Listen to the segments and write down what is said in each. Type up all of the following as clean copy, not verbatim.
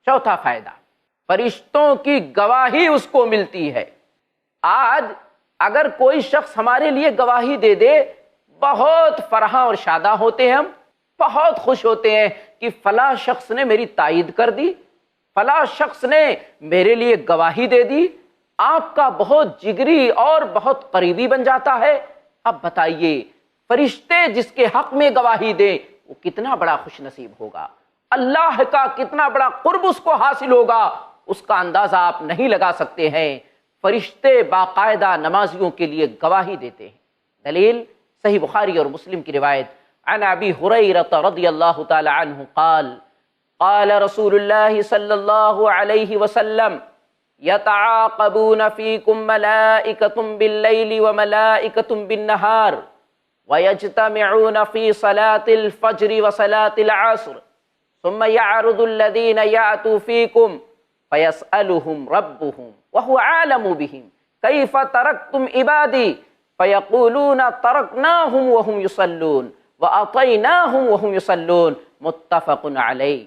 چوتھا فائدہ، فرشتوں کی گواہی اس کو ملتی ہے۔ آج اگر کوئی شخص ہمارے لیے گواہی دے دے، بہت فرحاں اور شاداں ہوتے ہیں، ہم بہت خوش ہوتے ہیں کہ فلاں شخص نے میری تائید کر دی، فلاں شخص نے میرے لیے گواہی دے دی، آپ کا بہت جگری اور بہت قریبی بن جاتا ہے۔ اب بتائیے فرشتے جس کے حق میں گواہی دیں وہ کتنا بڑا خوش نصیب ہوگا، اللہ کا کتنا بڑا قرب اس کو حاصل ہوگا، اس کا اندازہ آپ نہیں لگا سکتے ہیں۔ فرشتے باقاعدہ نمازیوں کے لیے گواہی دیتے ہیں۔ دلیل صحیح بخاری اور مسلم کی روایت، عن ابی ہریرہ رضی اللہ تعالی عنہ قال قال رسول اللہ صلی اللہ علیہ وسلم یتعاقبون فیکم ملائکۃ باللیل وملائکۃ بالنہار ویجتمعون فی صلاة الفجر وصلاة العصر ثم يعرض الذين يأتوا فيكم فيسألهم ربهم وهو عالم بهم كيف تركتم عبادي فيقولون تركناهم وهم يصلون وأطيناهم وهم يصلون متفق علیہ۔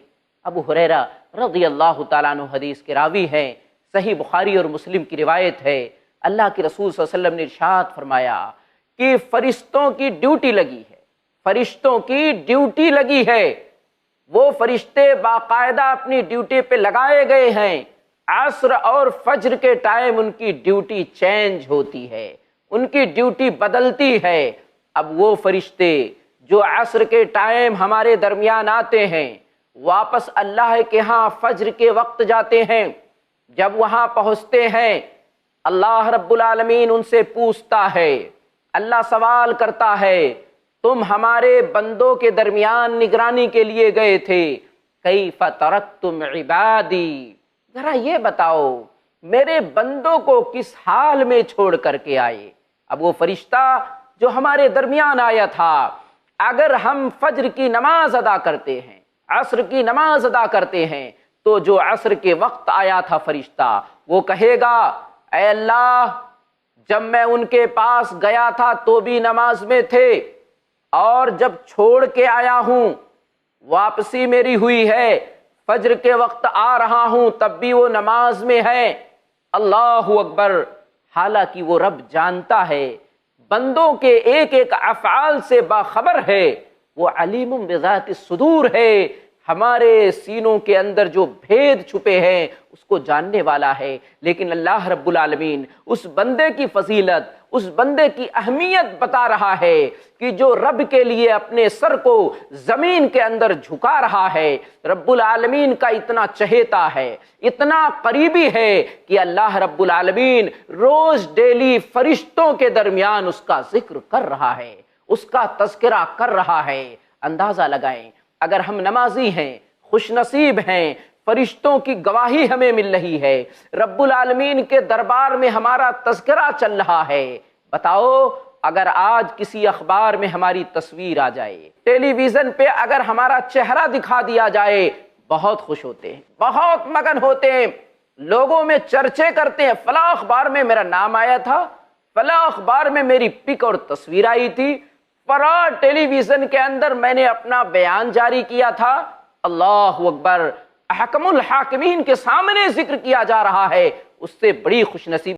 ابو ہریرہ رضی اللہ تعالیٰ عنہ حدیث کے راوی ہیں، صحیح بخاری اور مسلم کی روایت ہے۔ اللہ کے رسول صلی اللہ علیہ وسلم نے ارشاد فرمایا کہ فرشتوں کی ڈیوٹی لگی ہے، فرشتوں کی ڈیوٹی لگی ہے، وہ فرشتے باقاعدہ اپنی ڈیوٹی پہ لگائے گئے ہیں۔ عصر اور فجر کے ٹائم ان کی ڈیوٹی چینج ہوتی ہے، ان کی ڈیوٹی بدلتی ہے۔ اب وہ فرشتے جو عصر کے ٹائم ہمارے درمیان آتے ہیں، واپس اللہ کے ہاں فجر کے وقت جاتے ہیں، جب وہاں پہنچتے ہیں اللہ رب العالمین ان سے پوچھتا ہے، اللہ سوال کرتا ہے تم ہمارے بندوں کے درمیان نگرانی کے لیے گئے تھے، کیف ترکتم عبادی، ذرا یہ بتاؤ میرے بندوں کو کس حال میں چھوڑ کر کے آئے۔ اب وہ فرشتہ جو ہمارے درمیان آیا تھا، اگر ہم فجر کی نماز ادا کرتے ہیں، عصر کی نماز ادا کرتے ہیں، تو جو عصر کے وقت آیا تھا فرشتہ وہ کہے گا اے اللہ جب میں ان کے پاس گیا تھا تو بھی نماز میں تھے، اور جب چھوڑ کے آیا ہوں واپسی میری ہوئی ہے، فجر کے وقت آ رہا ہوں تب بھی وہ نماز میں ہے۔ اللہ اکبر، حالانکہ وہ رب جانتا ہے، بندوں کے ایک ایک افعال سے باخبر ہے، وہ علیم بذات الصدور ہے، ہمارے سینوں کے اندر جو بھید چھپے ہیں اس کو جاننے والا ہے۔ لیکن اللہ رب العالمین اس بندے کی فضیلت، اس بندے کی اہمیت بتا رہا ہے کہ جو رب کے لیے اپنے سر کو زمین کے اندر جھکا رہا ہے، رب العالمین کا اتنا چہیتا ہے، اتنا قریبی ہے کہ اللہ رب العالمین روز ڈیلی فرشتوں کے درمیان اس کا ذکر کر رہا ہے، اس کا تذکرہ کر رہا ہے۔ اندازہ لگائیں اگر ہم نمازی ہیں، خوش نصیب ہیں، فرشتوں کی گواہی ہمیں مل رہی ہے، رب العالمین کے دربار میں ہمارا تذکرہ چل رہا ہے، بتاؤ اگر آج کسی اخبار میں ہماری تصویر آ جائے، ٹیلی ویژن پہ اگر ہمارا چہرہ دکھا دیا جائے، بہت خوش ہوتے ہیں، بہت مگن ہوتے ہیں، لوگوں میں چرچے کرتے ہیں، فلاں اخبار میں میرا نام آیا تھا، فلاں اخبار میں میری پک اور تصویر آئی تھی، فلاں ٹیلی ویژن کے اندر میں نے اپنا بیان جاری کیا تھا۔ اللہ اکبر، احکم الحاکمین کے سامنے ذکر کیا جا رہا ہے، اس سے بڑی خوش نصیب